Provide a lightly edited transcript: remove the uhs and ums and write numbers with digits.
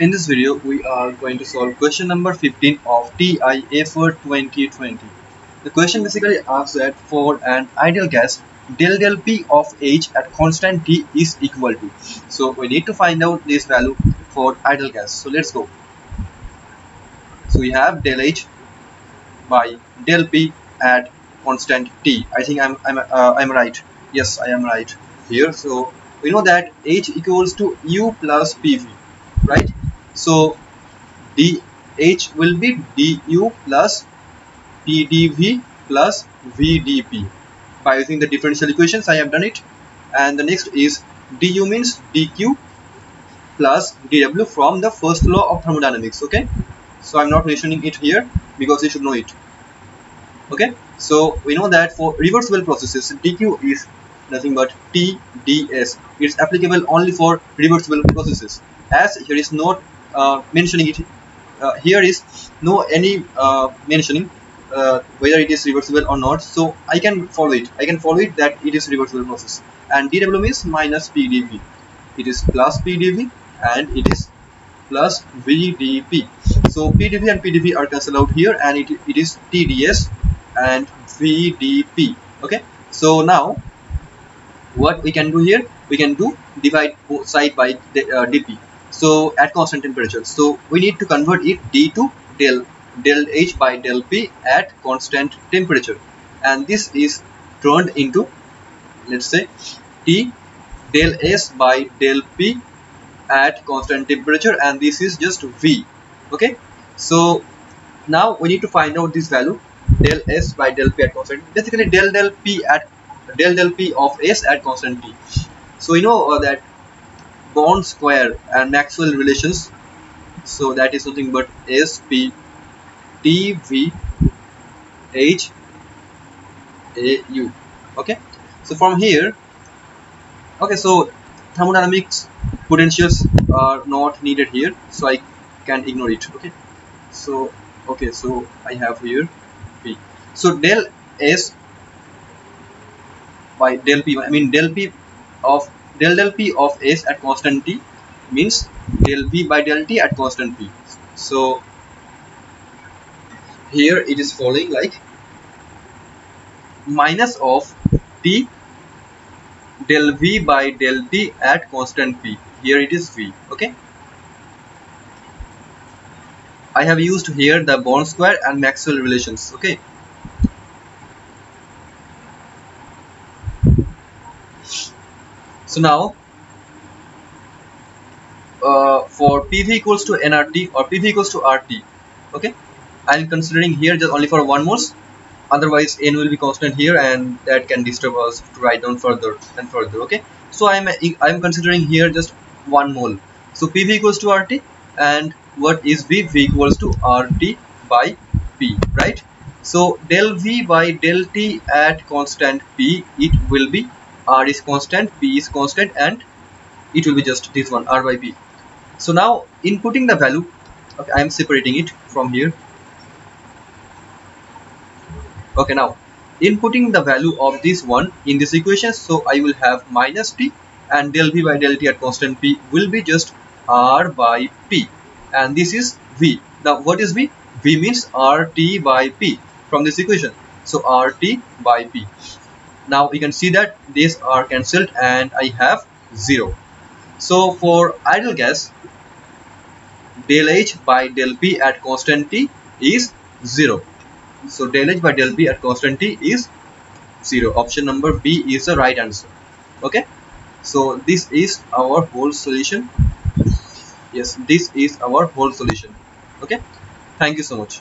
In this video, we are going to solve question number 15 of TIA for 2020. The question basically asks that for an ideal gas, del P of H at constant T is equal to. So we need to find out this value for ideal gas. So let's go. So we have del H by del P at constant T. I think I'm right. Yes, I am right here. So we know that H equals to U plus PV, right? So dH will be du plus pdv plus vdp. By using the differential equations, I have done it. And the next is du means dq plus dw from the first law of thermodynamics. Okay, so I'm not mentioning it here because you should know it. Okay, so we know that for reversible processes, dq is nothing but tds. It's applicable only for reversible processes, as here is not mentioning it. Here is no any mentioning whether it is reversible or not, so I can follow it that it is reversible process. And dw means minus pdv, it is plus pdv, and it is plus vdp. So pdv and pdv are cancelled out here, and it is tds and vdp. Okay, so now what we can do here, we can do divide both side by dp, so at constant temperature. So we need to convert it d to del h by del p at constant temperature, and this is turned into, let's say, t del s by del p at constant temperature, and this is just v. Okay, so now we need to find out this value del s by del p at constant, basically del p of s at constant t. So you know that bond square and Maxwell relations, so that is nothing but s p t v h a u. Okay, so from here, okay, so thermodynamics potentials are not needed here, so I can ignore it. Okay, so I have here p. So del s by del p, I mean del p of s at constant t means del v by del t at constant p. So here it is following like minus of t del v by del t at constant p. Here it is v. Okay, I have used here the bond square and Maxwell relations. Okay, so now for PV equals to nRT or PV equals to RT. Okay, I'm considering here just only for 1 moles, otherwise n will be constant here, and that can disturb us to write down further and further. Okay, so I'm considering here just 1 mole. So PV equals to RT, and what is V? V equals to RT by P, right? So del V by del T at constant P, it will be R is constant, P is constant, and it will be just this one, R by P. So now inputting the value, okay, I am separating it from here. Okay, now inputting the value of this one in this equation, so I will have minus t, and del v by del t at constant p will be just r by p, and this is v. Now what is v? V means rt by p from this equation, so rt by p. Now we can see that these are cancelled and I have 0. So for ideal gas, del h by del p at constant t is 0. So del h by del p at constant t is 0. Option number B is the right answer. Okay, so this is our whole solution. Yes, this is our whole solution. Okay, thank you so much.